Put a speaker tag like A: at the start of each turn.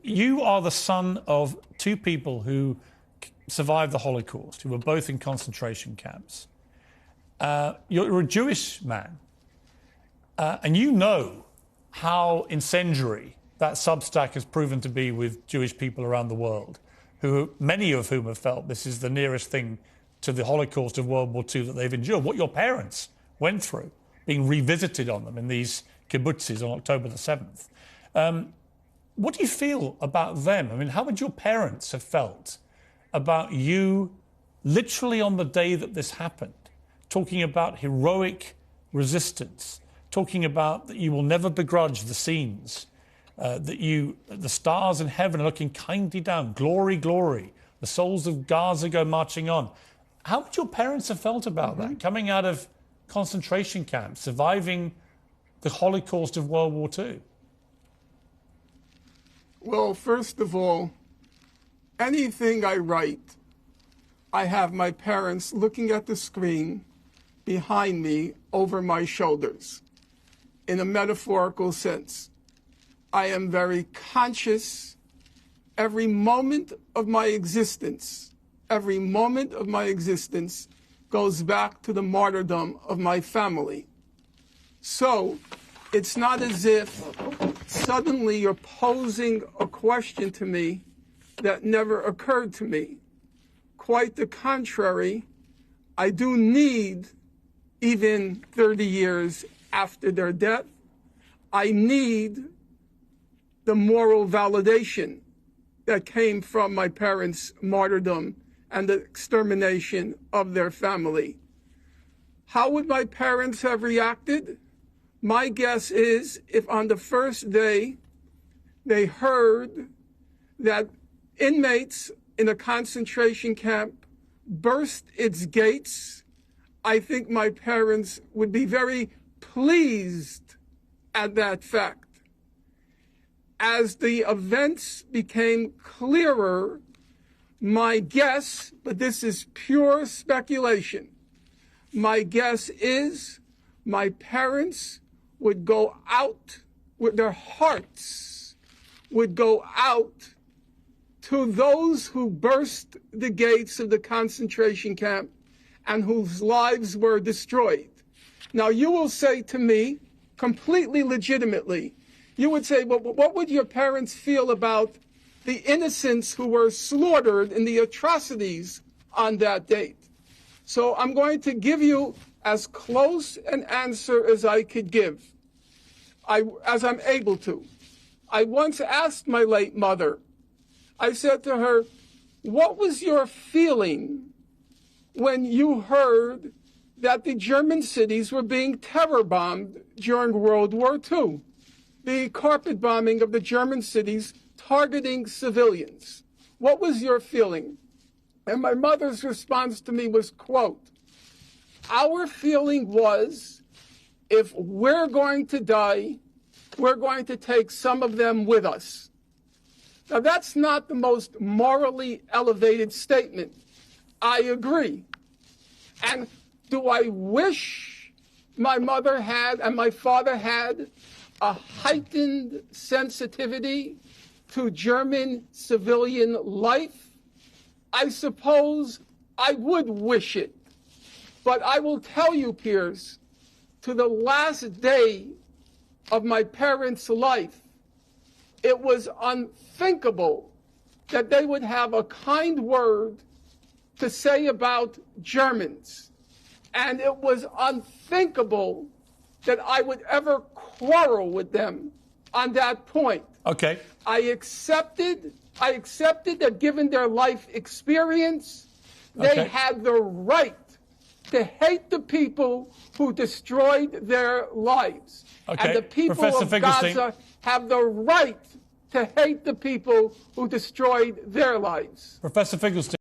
A: you are the son of two people who survived the Holocaust, who were both in concentration camps. You're a Jewish man, and you know how incendiary that Substack has proven to be with Jewish people around the world, many of whom have felt this is the nearest thing to the Holocaust of World War II that they've endured. What your parents went through, being revisited on them in these kibbutzes on October the 7th. What do you feel about them? I mean, how would your parents have felt about you literally on the day that this happened, talking about heroic resistance, talking about that you will never begrudge the scenes, the stars in heaven are looking kindly down, glory, glory, the souls of Gaza go marching on. How would your parents have felt about that, coming out of concentration camps, surviving the Holocaust of World War II?
B: Well, first of all, anything I write, I have my parents looking at the screen behind me over my shoulders, in a metaphorical sense. I am very conscious every moment of my existence. Every moment of my existence goes back to the martyrdom of my family. So it's not as if suddenly you're posing a question to me that never occurred to me. Quite the contrary, I do need, even 30 years after their death, I need the moral validation that came from my parents' martyrdom and the extermination of their family. How would my parents have reacted? My guess is if on the first day they heard that inmates in a concentration camp burst its gates, I think my parents would be very pleased at that fact. As the events became clearer, my guess, but this is pure speculation, my guess is my parents would go out with their hearts, would go out to those who burst the gates of the concentration camp and whose lives were destroyed. Now, you will say to me, completely legitimately, you would say, well, what would your parents feel about the innocents who were slaughtered in the atrocities on that date? So I'm going to give you as close an answer as I could give, as I'm able to. I once asked my late mother, I said to her, what was your feeling when you heard that the German cities were being terror bombed during World War II? The carpet bombing of the German cities targeting civilians. What was your feeling? And my mother's response to me was, quote, our feeling was, if we're going to die, we're going to take some of them with us. Now, that's not the most morally elevated statement. I agree. And do I wish my mother had and my father had a heightened sensitivity to German civilian life? I suppose I would wish it. But I will tell you, Piers, to the last day of my parents' life, it was unthinkable that they would have a kind word to say about Germans. And it was unthinkable that I would ever quarrel with them on that point.
A: Okay.
B: I accepted that given their life experience, they had the right to hate the people who destroyed their lives.
A: Okay.
B: And the people
A: Professor
B: of
A: Finkelstein
B: Gaza have the right to hate the people who destroyed their lives.
A: Professor Finkelstein.